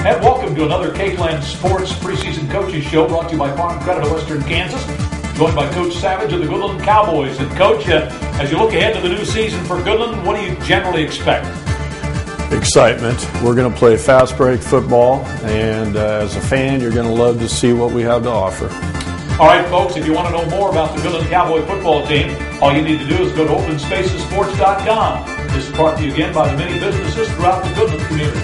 And welcome to another Goodland Sports preseason coaches show brought to you by Farm Credit of Western Kansas. Joined by Coach Savage of the Goodland Cowboys. And Coach, as you look ahead to the new season for Goodland, what do you generally expect? Excitement. We're going to play fast break football, and as a fan, you're going to love to see what we have to offer. All right, folks, if you want to know more about the Goodland Cowboy football team, all you need to do is go to openspacessports.com. This is brought to you again by the many businesses throughout the Goodland community.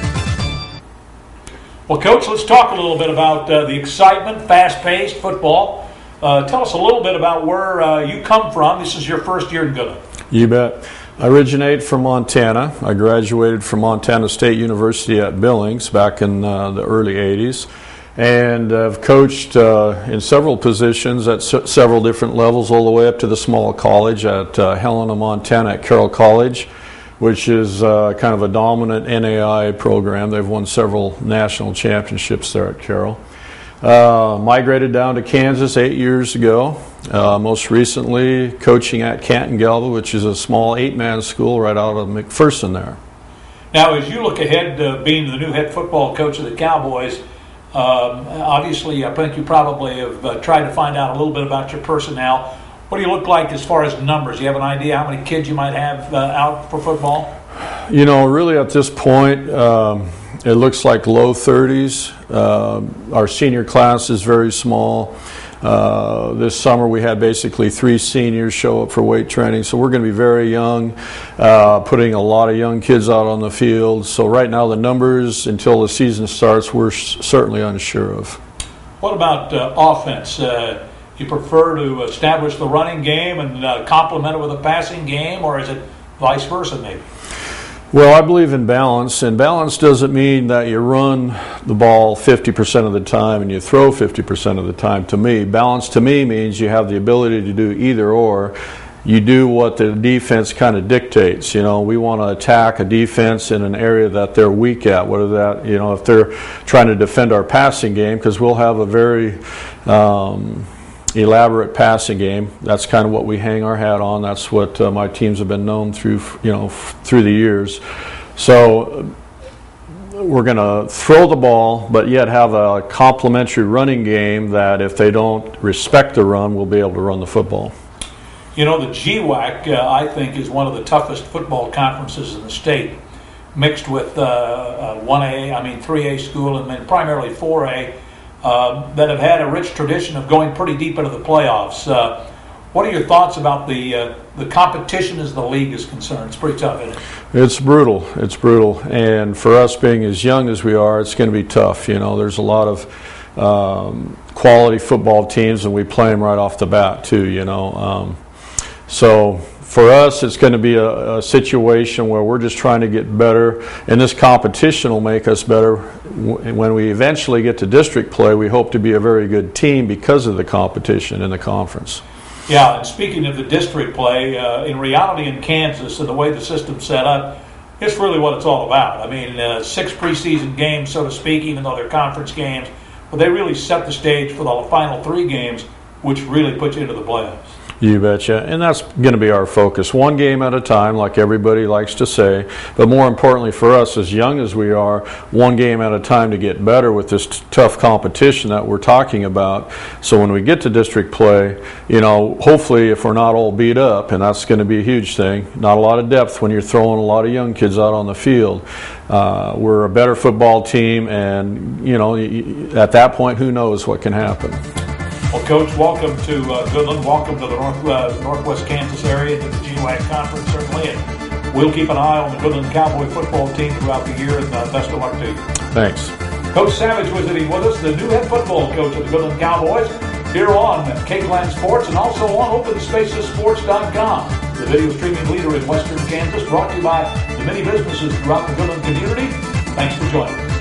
Well, Coach, let's talk a little bit about the excitement, fast-paced football. Tell us a little bit about where you come from. This is your first year in Goodland. You bet. I originate from Montana. I graduated from Montana State University at Billings back in the early 80s. And I've coached in several positions at several different levels, all the way up to the small college at Helena, Montana at Carroll College, which is kind of a dominant NAI program. They've won several national championships there at Carroll. Migrated down to Kansas 8 years ago. Most recently coaching at Canton Galva, which is a small 8-man school right out of McPherson there. Now, as you look ahead to being the new head football coach of the Cowboys, obviously I think you probably have tried to find out a little bit about your personnel. What do you look like as far as numbers? Do you have an idea how many kids you might have out for football? You know, really at this point, it looks like low 30s. Our senior class is very small. This summer we had basically 3 seniors show up for weight training, so we're going to be very young, putting a lot of young kids out on the field. So right now the numbers until the season starts we're certainly unsure of. What about offense? You prefer to establish the running game and complement it with a passing game, or is it vice versa maybe? Well, I believe in balance, and balance doesn't mean that you run the ball 50% of the time and you throw 50% of the time. To me, balance to me means you have the ability to do either or. You do what the defense kind of dictates. You know, we want to attack a defense in an area that they're weak at. Whether that, you know, if they're trying to defend our passing game, because we'll have a very elaborate passing game. That's kind of what we hang our hat on. That's what my teams have been known through, through the years. So we're going to throw the ball, but yet have a complementary running game that if they don't respect the run, we'll be able to run the football. You know, the GWAC, I think, is one of the toughest football conferences in the state, mixed with 3A school and then primarily 4A. That have had a rich tradition of going pretty deep into the playoffs. What are your thoughts about the competition as the league is concerned? It's pretty tough, isn't it? It's brutal. It's brutal. And for us being as young as we are, it's going to be tough. You know, there's a lot of quality football teams, and we play them right off the bat, too, you know. So for us, it's going to be a situation where we're just trying to get better, and this competition will make us better. When we eventually get to district play, we hope to be a very good team because of the competition in the conference. Yeah, and speaking of the district play, in reality in Kansas and the way the system's set up, it's really what it's all about. I mean, 6 preseason games, so to speak, even though they're conference games, but they really set the stage for the final 3 games, which really put you into the playoffs. You betcha. And that's going to be our focus. 1 game at a time, like everybody likes to say. But more importantly for us, as young as we are, 1 game at a time to get better with this tough competition that we're talking about. So when we get to district play, you know, hopefully if we're not all beat up, and that's going to be a huge thing, not a lot of depth when you're throwing a lot of young kids out on the field. We're a better football team, and, you know, at that point, who knows what can happen. Well, Coach, welcome to Goodland. Welcome to the Northwest Kansas area, to the GWAC Conference, certainly. And we'll keep an eye on the Goodland Cowboy football team throughout the year, and best of luck to you. Thanks. Coach Savage visiting with us, the new head football coach of the Goodland Cowboys, here on Goodland Sports and also on openspacessports.com. The video streaming leader in Western Kansas, brought to you by the many businesses throughout the Goodland community. Thanks for joining us.